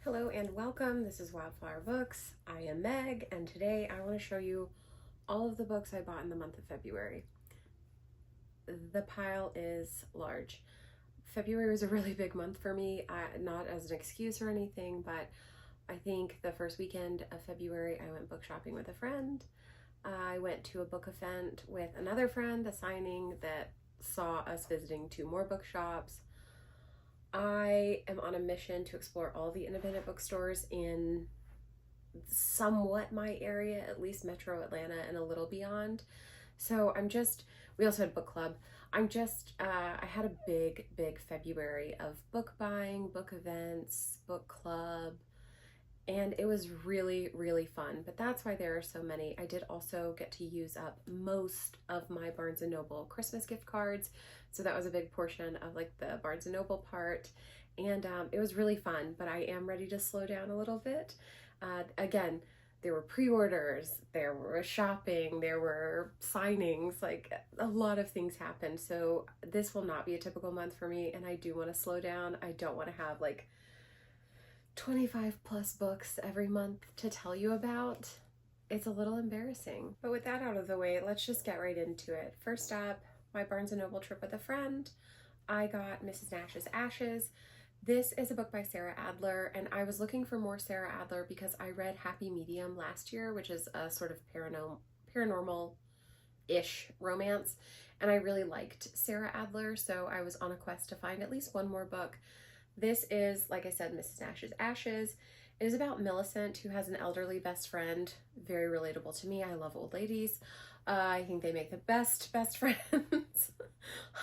Hello and welcome. This is Wildflower Books. I am Meg, and today I want to show you all of the books I bought in the month of February. The pile is large. February was a really big month for me, not as an excuse or anything, but I think the first weekend of February I went book shopping with a friend. I went to a book event with another friend, a signing that saw us visiting 2 more bookshops. I am on a mission to explore all the independent bookstores in somewhat my area, at least Metro Atlanta and a little beyond. So we also had book club. I had a big February of book buying, book events, book club, and it was really fun. But that's why there are so many. I did also get to use up most of my Barnes & Noble Christmas gift cards, so that was a big portion of like the Barnes & Noble part, and it was really fun, but I am ready to slow down a little bit. Again, there were pre-orders, there were shopping, there were signings, like a lot of things happened. So this will not be a typical month for me, and I do want to slow down. I don't want to have like 25 plus books every month to tell you about. It's a little embarrassing. But with that out of the way, let's just get right into it. First up, my Barnes & Noble trip with a friend. I got Mrs. Nash's Ashes. This is a book by Sarah Adler, and I was looking for more Sarah Adler because I read Happy Medium last year, which is a sort of paranormal-ish romance, and I really liked Sarah Adler, so I was on a quest to find at least one more book. This is, like I said, Mrs. Nash's Ashes. It is about Millicent, who has an elderly best friend. Very relatable to me. I love old ladies. I think they make the best friends.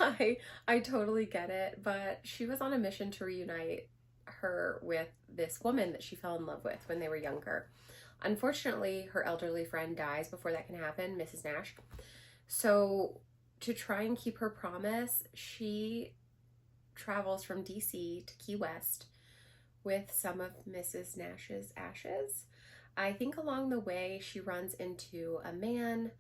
I totally get it, but she was on a mission to reunite her with this woman that she fell in love with when they were younger. Unfortunately, her elderly friend dies before that can happen, Mrs. Nash. So to try and keep her promise, she travels from DC to Key West with some of Mrs. Nash's ashes. I think along the way she runs into a man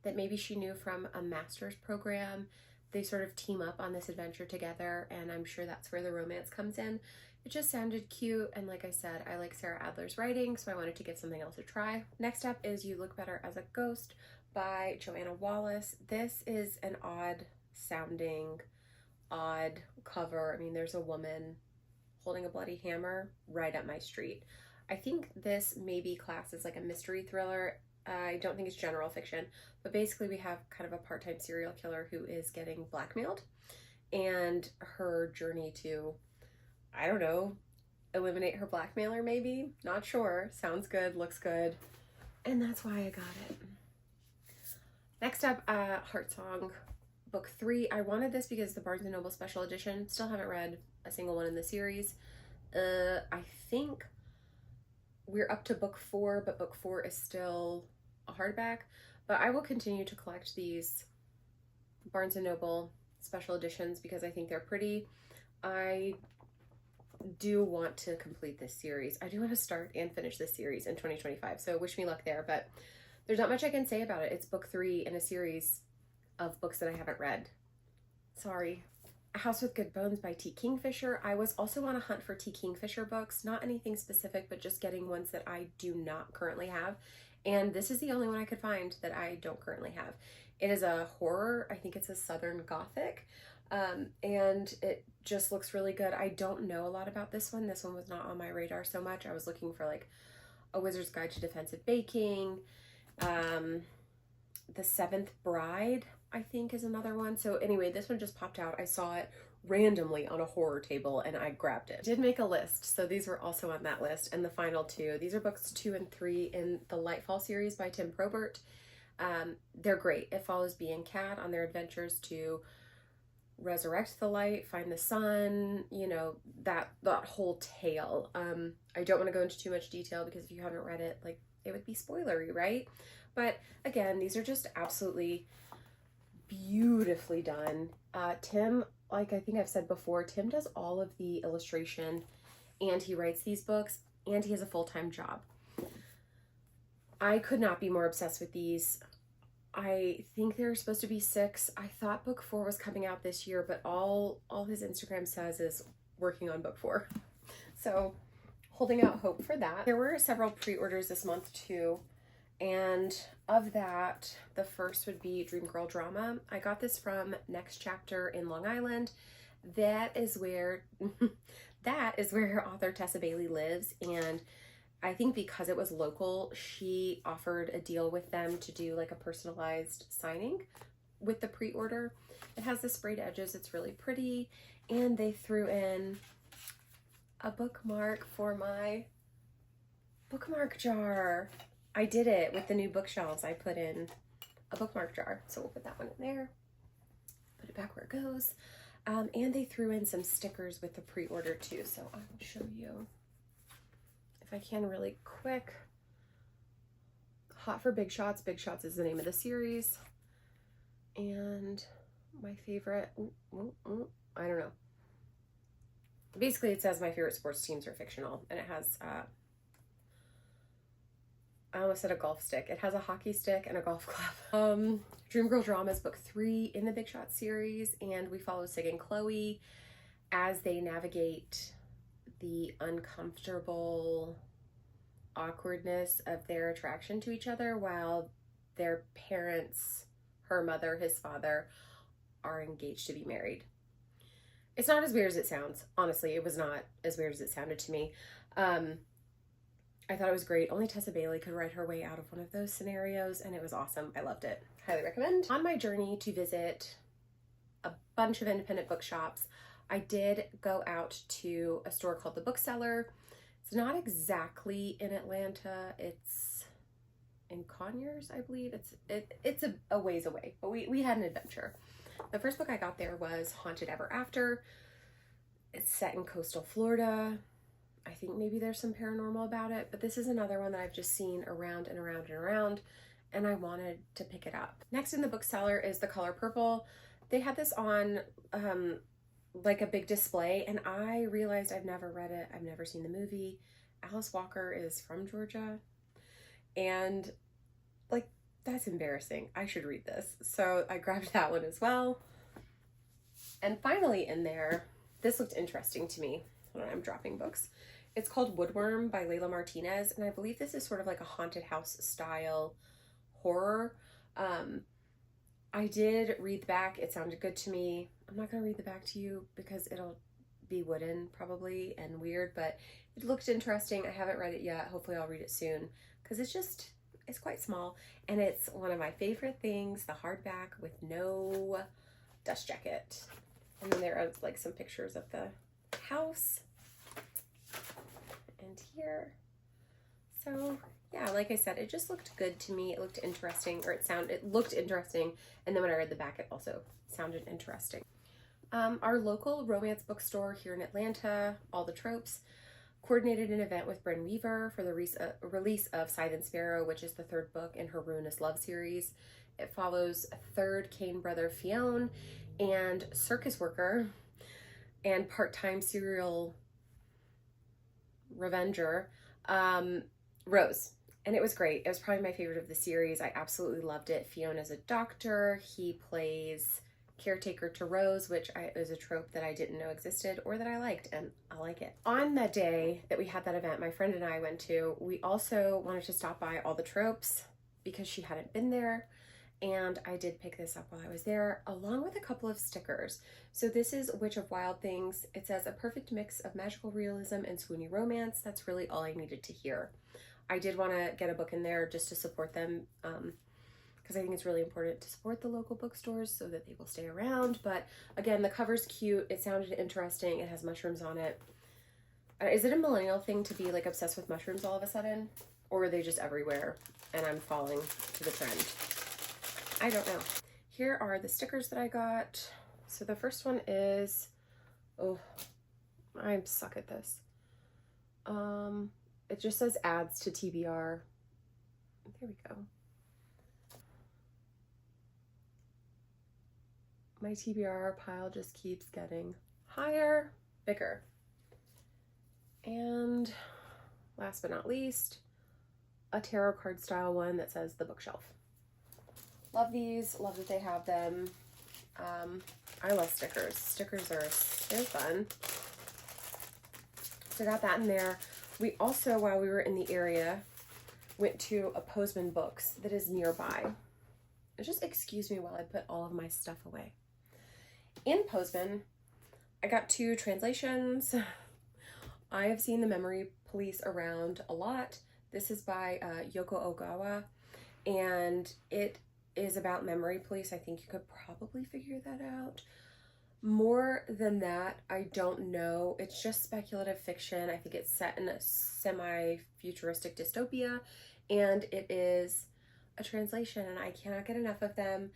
that maybe she knew from a master's program. They sort of team up on this adventure together, and I'm sure that's where the romance comes in. It just sounded cute, and like I said, I like Sarah Adler's writing, so I wanted to give something else a try. Next up is You Look Better as a Ghost by Joanna Wallace. This is an odd cover. I mean, there's a woman holding a bloody hammer, right up my street. I think this may be classed as like a mystery thriller. I don't think it's general fiction, but basically we have kind of a part-time serial killer who is getting blackmailed, and her journey to, I don't know, eliminate her blackmailer maybe? Not sure. Sounds good, looks good, and that's why I got it. Next up, Heart Song Book 3. I wanted this because the Barnes & Noble Special Edition. Still haven't read a single one in the series. I think we're up to book 4, but book 4 is still a hardback. But I will continue to collect these Barnes & Noble special editions because I think they're pretty. I do want to complete this series. I do want to start and finish this series in 2025, so wish me luck there, but there's not much I can say about it. It's book 3 in a series of books that I haven't read. Sorry. A House with Good Bones by T. Kingfisher. I was also on a hunt for T. Kingfisher books, not anything specific, but just getting ones that I do not currently have. And this is the only one I could find that I don't currently have. It is a horror. I think it's a Southern Gothic, and it just looks really good. I don't know a lot about this one. This one was not on my radar so much. I was looking for like A Wizard's Guide to Defensive Baking. The Seventh Bride, I think, is another one. So anyway, this one just popped out. I saw it randomly on a horror table and I grabbed it. I did make a list, so these were also on that list. And the final 2, these are books 2 and 3 in the Lightfall series by Tim Probert. They're great. It follows Bee and Kat on their adventures to resurrect the light, find the sun, you know, that whole tale. I don't want to go into too much detail because if you haven't read it, like, it would be spoilery, right? But again, these are just absolutely beautifully done. Tim, like I think I've said before, Tim does all of the illustration and he writes these books and he has a full-time job. I could not be more obsessed with these. I think there are supposed to be 6. I thought book 4 was coming out this year, but all his Instagram says is working on book 4. So holding out hope for that. There were several pre-orders this month too, and of that, the first would be Dream Girl Drama. I got this from Next Chapter in Long Island. That is where author Tessa Bailey lives, and I think because it was local, she offered a deal with them to do like a personalized signing with the pre-order. It has the sprayed edges, it's really pretty, and they threw in a bookmark for my bookmark jar. I did it with the new bookshelves. I put in a bookmark jar, so we'll put that one in there, put it back where it goes. And they threw in some stickers with the pre-order too, so I will show you if I can really quick. Hot for Big Shots. Big Shots is the name of the series. And my favorite, I don't know. Basically, it says my favorite sports teams are fictional, and it has, I almost said a golf stick. It has a hockey stick and a golf club. Dream Girl Drama is book 3 in the Big Shot series, and we follow Sig and Chloe as they navigate the uncomfortable awkwardness of their attraction to each other while their parents, her mother, his father, are engaged to be married. It's not as weird as it sounds. Honestly, it was not as weird as it sounded to me. I thought it was great. Only Tessa Bailey could write her way out of one of those scenarios, and it was awesome. I loved it. Highly recommend. On my journey to visit a bunch of independent bookshops, I did go out to a store called The Bookseller. It's not exactly in Atlanta. It's in Conyers, I believe. It's a ways away, but we had an adventure. The first book I got there was Haunted Ever After. It's set in coastal Florida. I think maybe there's some paranormal about it, but this is another one that I've just seen around and around and around, and I wanted to pick it up. Next in The Bookseller is The Color Purple. They had this on like a big display, and I realized I've never read it. I've never seen the movie. Alice Walker is from Georgia, and like, that's embarrassing. I should read this. So I grabbed that one as well. And finally in there, this looked interesting to me when I'm dropping books. It's called Woodworm by Layla Martinez, and I believe this is sort of like a haunted house style horror. I did read the back. It sounded good to me. I'm not going to read the back to you because it'll be wooden probably and weird, but it looked interesting. I haven't read it yet. Hopefully I'll read it soon because it's quite small, and it's one of my favorite things, the hardback with no dust jacket. And then there are like some pictures of the house and here. So yeah, like I said, it just looked good to me. It looked interesting, or it looked interesting, and then when I read the back, it also sounded interesting. Our local romance bookstore here in Atlanta, All the Tropes, coordinated an event with Bryn Weaver for the release of Scythe and Sparrow, which is the 3rd book in her Ruinous Love series. It follows a 3rd Kane brother, Fionn, and circus worker and part-time serial revenger, Rose. And it was great. It was probably my favorite of the series. I absolutely loved it. Fionn is a doctor. He plays caretaker to Rose, which is a trope that I didn't know existed or that I liked, and I like it. On the day that we had that event, my friend and I went to, we also wanted to stop by All the Tropes because she hadn't been there, and I did pick this up while I was there, along with a couple of stickers. So this is Witch of Wild Things. It says, a perfect mix of magical realism and swoony romance. That's really all I needed to hear. I did want to get a book in there just to support them, because I think it's really important to support the local bookstores so that they will stay around. But again, the cover's cute. It sounded interesting. It has mushrooms on it. Is it a millennial thing to be like obsessed with mushrooms all of a sudden? Or are they just everywhere and I'm falling to the trend? I don't know. Here are the stickers that I got. So the first one is, oh, I suck at this. It just says adds to TBR. There we go. My TBR pile just keeps getting higher, bigger. And last but not least, a tarot card style one that says The Bookshelf. Love these, love that they have them. I love stickers. Stickers they're fun. So I got that in there. We also, while we were in the area, went to a Postman Books that is nearby. Just excuse me while I put all of my stuff away. In Postman, I got 2 translations. I have seen The Memory Police around a lot. This is by Yoko Ogawa, and it is about memory police. I think you could probably figure that out. More than that, I don't know. It's just speculative fiction. I think it's set in a semi-futuristic dystopia, and it is a translation, and I cannot get enough of them.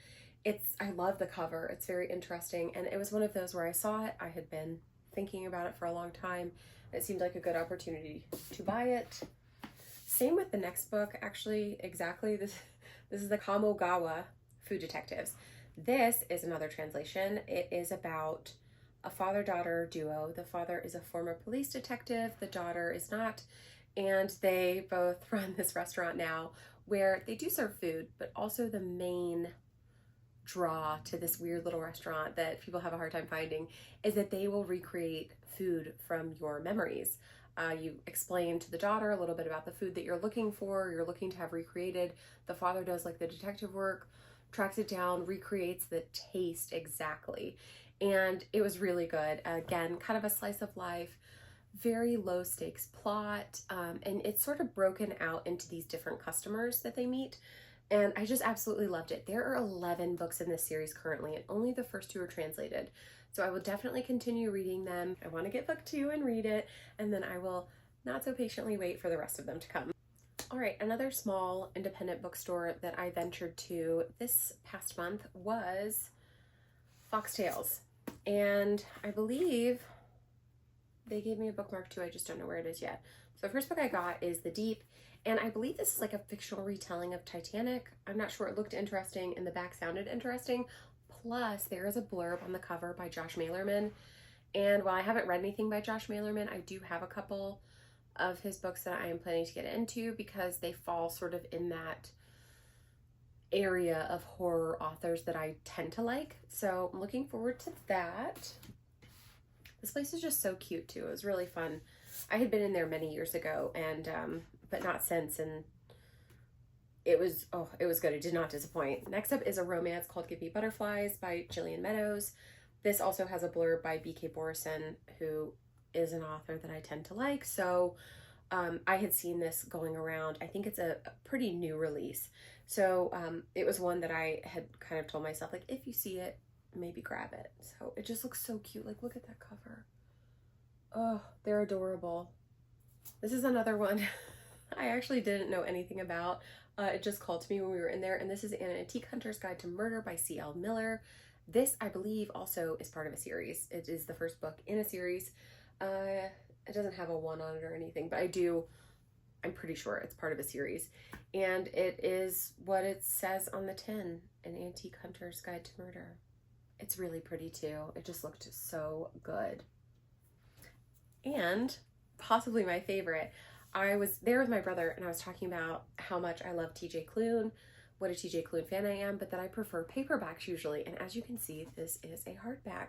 I love the cover. It's very interesting, and it was one of those where I saw it. I had been thinking about it for a long time. It seemed like a good opportunity to buy it. Same with the next book, actually, exactly. This is the Kamogawa Food Detectives. This is another translation. It is about a father-daughter duo. The father is a former police detective, the daughter is not, and they both run this restaurant now where they do serve food, but also the main draw to this weird little restaurant that people have a hard time finding is that they will recreate food from your memories. You explain to the daughter a little bit about the food that you're looking to have recreated. The father does like the detective work, tracks it down, recreates the taste exactly. And it was really good. Again, kind of a slice of life, very low stakes plot. And it's sort of broken out into these different customers that they meet. And I just absolutely loved it. There are 11 books in this series currently, and only the first 2 are translated. So I will definitely continue reading them. I want to get book 2 and read it, and then I will not so patiently wait for the rest of them to come. All right, another small independent bookstore that I ventured to this past month was Foxtails. And I believe they gave me a bookmark too, I just don't know where it is yet. So the first book I got is The Deep, and I believe this is like a fictional retelling of Titanic. I'm not sure, it looked interesting and the back sounded interesting. Plus, there is a blurb on the cover by Josh Malerman. And while I haven't read anything by Josh Malerman, I do have a couple of his books that I am planning to get into because they fall sort of in that area of horror authors that I tend to like. So I'm looking forward to that. This place is just so cute too. It was really fun. I had been in there many years ago, and but not since, and it was good. It did not disappoint. Next up is a romance called Give Me Butterflies by Jillian Meadows. This also has a blurb by B.K. Borison, who is an author that I tend to like. So I had seen this going around. I think it's a pretty new release. So it was one that I had kind of told myself, like, if you see it, maybe grab it. So it just looks so cute. Like, look at that cover. Oh, they're adorable. This is another one I actually didn't know anything about. It just called to me when we were in there, and this is An Antique Hunter's Guide to Murder by C.L. Miller. This, I believe, also is part of a series. It is the first book in a series. It doesn't have a 1 on it or anything, but I'm pretty sure it's part of a series. And it is what it says on the tin, An Antique Hunter's Guide to Murder. It's really pretty too. It just looked so good. And possibly my favorite, I was there with my brother and I was talking about how much I love TJ Klune, what a TJ Klune fan I am, but that I prefer paperbacks usually. And as you can see, this is a hardback.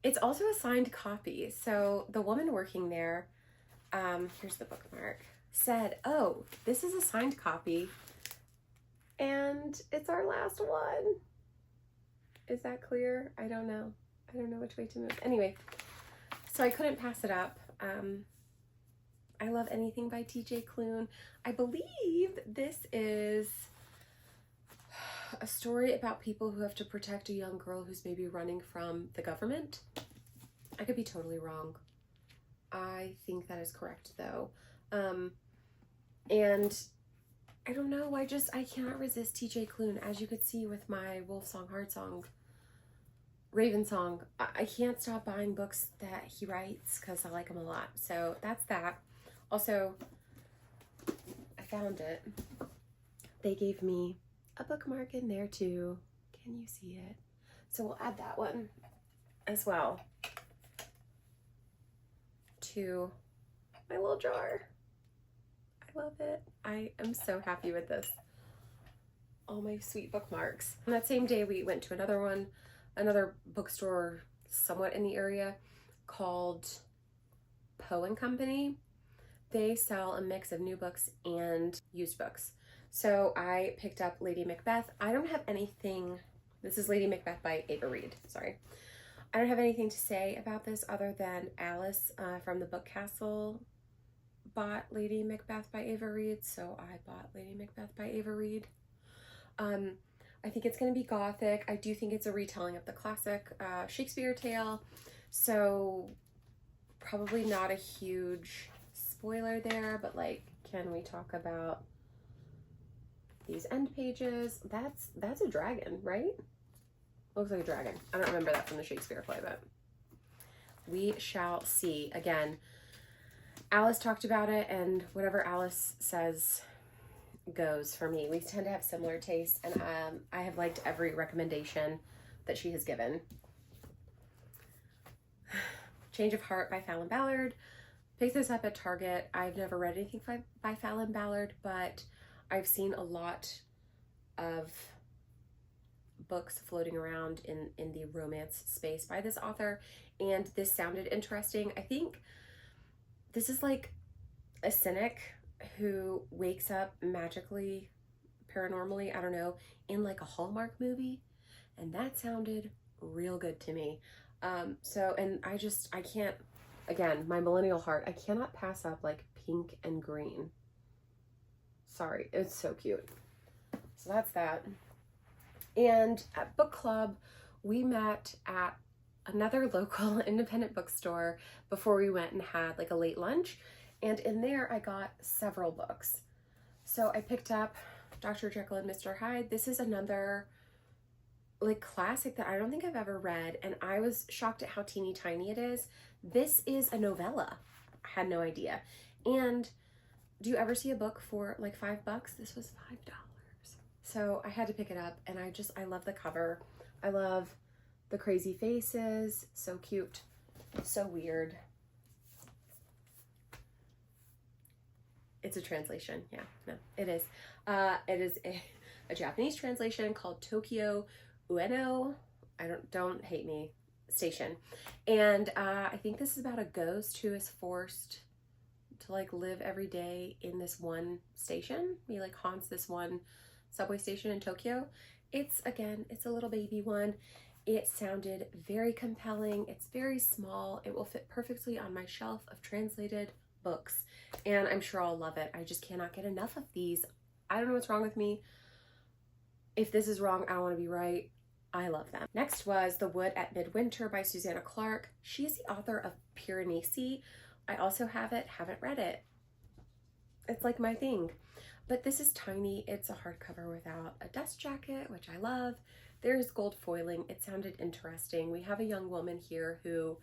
It's also a signed copy. So the woman working there, here's the bookmark, said, oh, this is a signed copy and it's our last one. Is that clear? I don't know. I don't know which way to move. Anyway, so I couldn't pass it up. I love anything by TJ Klune. I believe this is a story about people who have to protect a young girl who's maybe running from the government. I could be totally wrong. I think that is correct though. And I don't know, I cannot resist TJ Klune, as you could see with my Wolf Song, Heart Song, Raven Song. I can't stop buying books that he writes because I like him a lot. So that's that. Also, I found it. They gave me a bookmark in there too. Can you see it? So we'll add that one as well to my little jar. I love it. I am so happy with this. All my sweet bookmarks. On that same day, we went to another bookstore somewhat in the area called Poe and Company. they sell a mix of new books and used books. So I picked up Lady Macbeth. I don't have anything, this is Lady Macbeth by Ava Reed, sorry. I don't have anything to say about this other than Alice from the Book Castle bought Lady Macbeth by Ava Reed, so I bought Lady Macbeth by Ava Reed. I think it's going to be gothic. I do think it's a retelling of the classic Shakespeare tale, so probably not a huge spoiler there, but like, can we talk about these end pages? That's a dragon, right? Looks like a dragon. I don't remember that from the Shakespeare play, but we shall see. Again, Alice talked about it, and whatever Alice says goes for me. We tend to have similar tastes, and I have liked every recommendation that she has given. Change of Heart by Fallon Ballard. Picked this up at Target. I've never read anything by Fallon Ballard, but I've seen a lot of books floating around in the romance space by this author, and this sounded interesting. I think this is like a cynic who wakes up magically, paranormally, I don't know, in like a Hallmark movie, and that sounded real good to me. And I can't, again, my millennial heart, I cannot pass up like pink and green. Sorry, it's so cute. So that's that. And at book club, we met at another local independent bookstore before we went and had like a late lunch. And in there, I got several books. So I picked up Dr. Jekyll and Mr. Hyde. This is another like classic that I don't think I've ever read, and I was shocked at how teeny tiny it is. This is a novella. I had no idea. And do you ever see a book for like $5? This was $5. So I had to pick it up, and I love the cover. I love the crazy faces. So cute. So weird. It's a translation. Yeah, no, it is. It is a Japanese translation called Tokyo Ueno. Don't hate me, station. And I think this is about a ghost who is forced to like live every day in this one station. He like haunts this one subway station in Tokyo. It's a little baby one. It sounded very compelling. It's very small. It will fit perfectly on my shelf of translated books, and I'm sure I'll love it. I just cannot get enough of these. I don't know what's wrong with me. If this is wrong, I don't want to be right. I love them. Next was The Wood at Midwinter by Susanna Clarke. She is the author of Piranesi. I also have it, haven't read it. It's like my thing. But this is tiny. It's a hardcover without a dust jacket, which I love. There's gold foiling. It sounded interesting. We have a young woman here who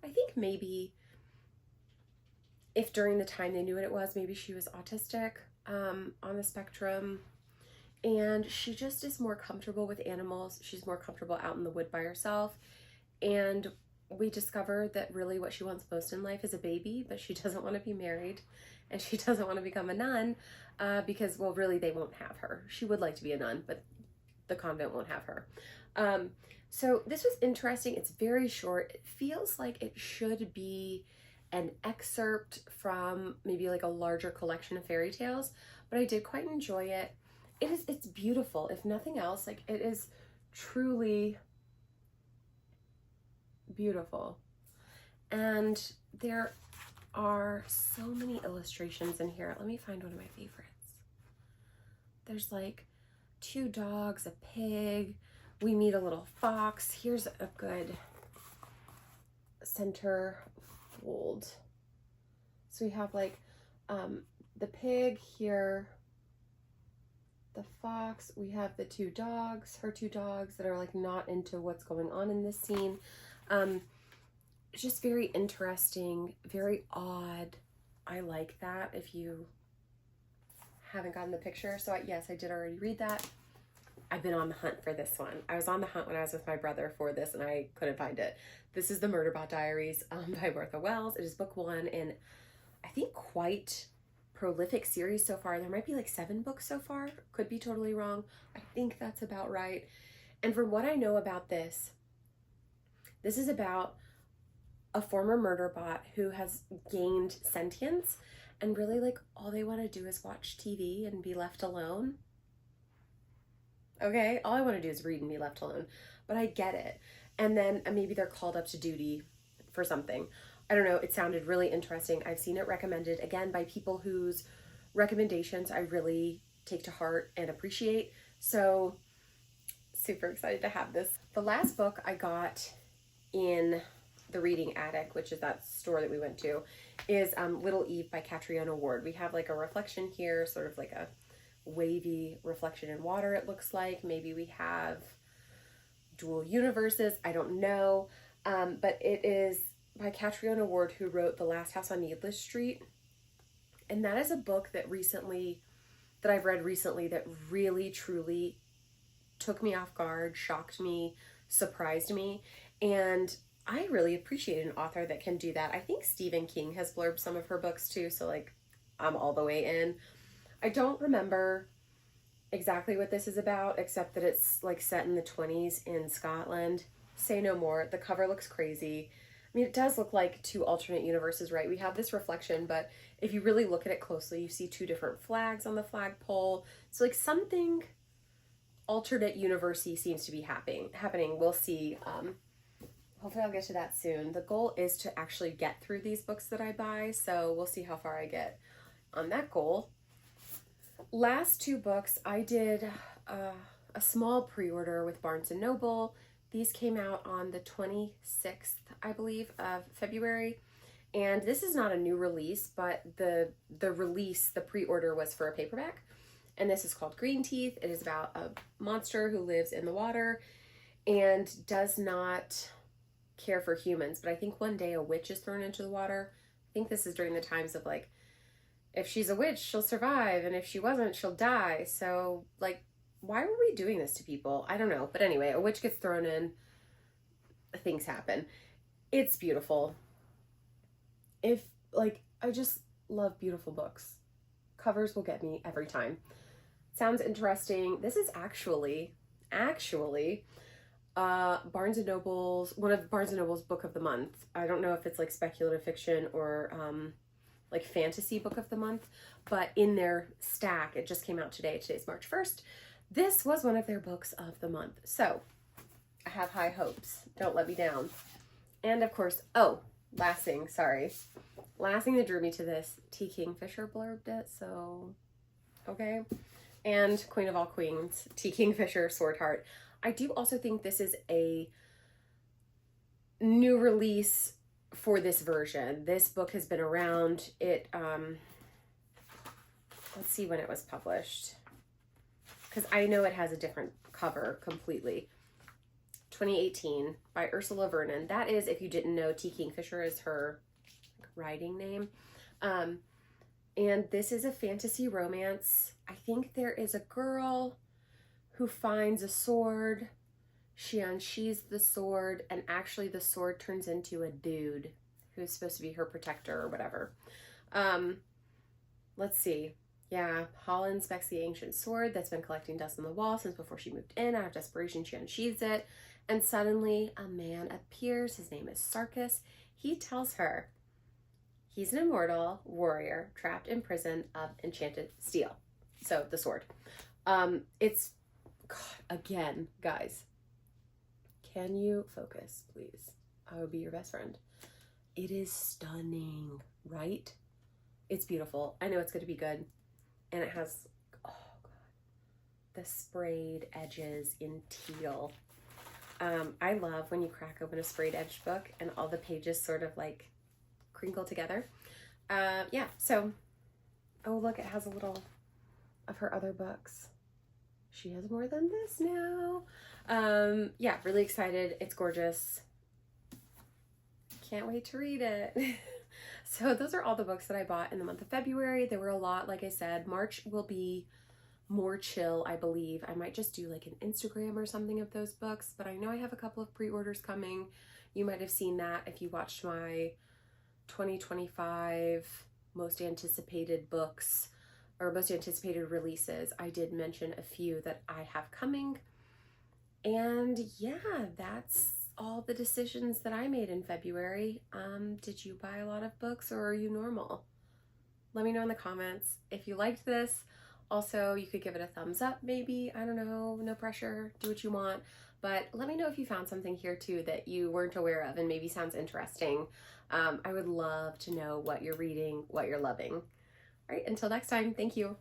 I think maybe, if during the time they knew what it was, maybe she was autistic, on the spectrum. And she just is more comfortable with animals. She's more comfortable out in the wood by herself. And we discover that really what she wants most in life is a baby, but she doesn't want to be married, and she doesn't want to become a nun because, well, really they won't have her. She would like to be a nun, but the convent won't have her. So this was interesting. It's very short. It feels like it should be an excerpt from maybe like a larger collection of fairy tales, but I did quite enjoy it. It's beautiful. If nothing else, like it is truly beautiful. And there are so many illustrations in here. Let me find one of my favorites. There's like 2 dogs, a pig. We meet a little fox. Here's a good center fold. So we have like the pig here, the fox, we have the 2 dogs, her 2 dogs that are like not into what's going on in this scene. Just very interesting, very odd. I like that if you haven't gotten the picture. So yes, I did already read that. I've been on the hunt for this one. I was on the hunt when I was with my brother for this, and I couldn't find it. This is the Murderbot Diaries by Bertha Wells. It is book 1 in, I think, quite prolific series so far. There might be like 7 books so far. Could be totally wrong. I think that's about right. And from what I know about this is about a former murderbot who has gained sentience, and really like all they want to do is watch TV and be left alone. Okay, all I want to do is read and be left alone, but I get it. And then maybe they're called up to duty for something. I don't know, it sounded really interesting. I've seen it recommended again by people whose recommendations I really take to heart and appreciate. So super excited to have this. The last book I got in the Reading Attic, which is that store that we went to, is Little Eve by Catriona Ward. We have like a reflection here, sort of like a wavy reflection in water, it looks like. Maybe we have dual universes, I don't know. But it is by Catriona Ward, who wrote The Last House on Needless Street. And that is a book that I've read recently that really, truly took me off guard, shocked me, surprised me. And I really appreciate an author that can do that. I think Stephen King has blurbed some of her books too, so like I'm all the way in. I don't remember exactly what this is about, except that it's like set in the 20s in Scotland. Say no more. The cover looks crazy. I mean, it does look like two alternate universes, right? We have this reflection, but if you really look at it closely, you see two different flags on the flagpole. So like something alternate universe-y seems to be happening. We'll see. Hopefully I'll get to that soon. The goal is to actually get through these books that I buy, so we'll see how far I get on that goal. Last two books, I did a small pre-order with Barnes & Noble. These came out on the 26th, I believe, of February. And this is not a new release, but the pre-order was for a paperback. And this is called Green Teeth. It is about a monster who lives in the water and does not care for humans. But I think one day a witch is thrown into the water. I think this is during the times of like, if she's a witch, she'll survive. And if she wasn't, she'll die. So like, why were we doing this to people? I don't know. But anyway, a witch gets thrown in. Things happen. It's beautiful. I just love beautiful books. Covers will get me every time. Sounds interesting. This is actually Barnes & Noble's, one of Barnes & Noble's book of the month. I don't know if it's like speculative fiction or like fantasy book of the month, but in their stack, it just came out today. Today's March 1st. This was one of their books of the month. So I have high hopes. Don't let me down. And of course, last thing that drew me to this, T. Kingfisher blurbed it, so okay. And Queen of All Queens, T. Kingfisher, Swordheart. I do also think this is a new release for this version. This book has been around. It, let's see when it was published, because I know it has a different cover completely. 2018 by Ursula Vernon. That is, if you didn't know, T. Kingfisher is her writing name. And this is a fantasy romance. I think there is a girl who finds a sword. She unsheathes the sword, and actually the sword turns into a dude who's supposed to be her protector or whatever. Let's see. Yeah, Holland inspects the ancient sword that's been collecting dust on the wall since before she moved in. Out of desperation, she unsheathes it, and suddenly a man appears. His name is Sarkis. He tells her he's an immortal warrior trapped in prison of enchanted steel. So, the sword. It's, God, again, guys, can you focus, please? I would be your best friend. It is stunning, right? It's beautiful. I know it's going to be good. And it has, oh God, the sprayed edges in teal. I love when you crack open a sprayed edge book and all the pages sort of like crinkle together. Yeah, so, oh look, it has a little of her other books. She has more than this now. Yeah, really excited. It's gorgeous. Can't wait to read it. So those are all the books that I bought in the month of February. There were a lot, like I said. March will be more chill, I believe. I might just do like an Instagram or something of those books, but I know I have a couple of pre-orders coming. You might have seen that if you watched my 2025 most anticipated books or most anticipated releases. I did mention a few that I have coming. And yeah, that's all the decisions that I made in February. Did you buy a lot of books, or are you normal? Let me know in the comments if you liked this. Also, you could give it a thumbs up maybe. I don't know, no pressure, do what you want. But let me know if you found something here too that you weren't aware of and maybe sounds interesting. I would love to know what you're reading, what you're loving. All right, until next time, thank you.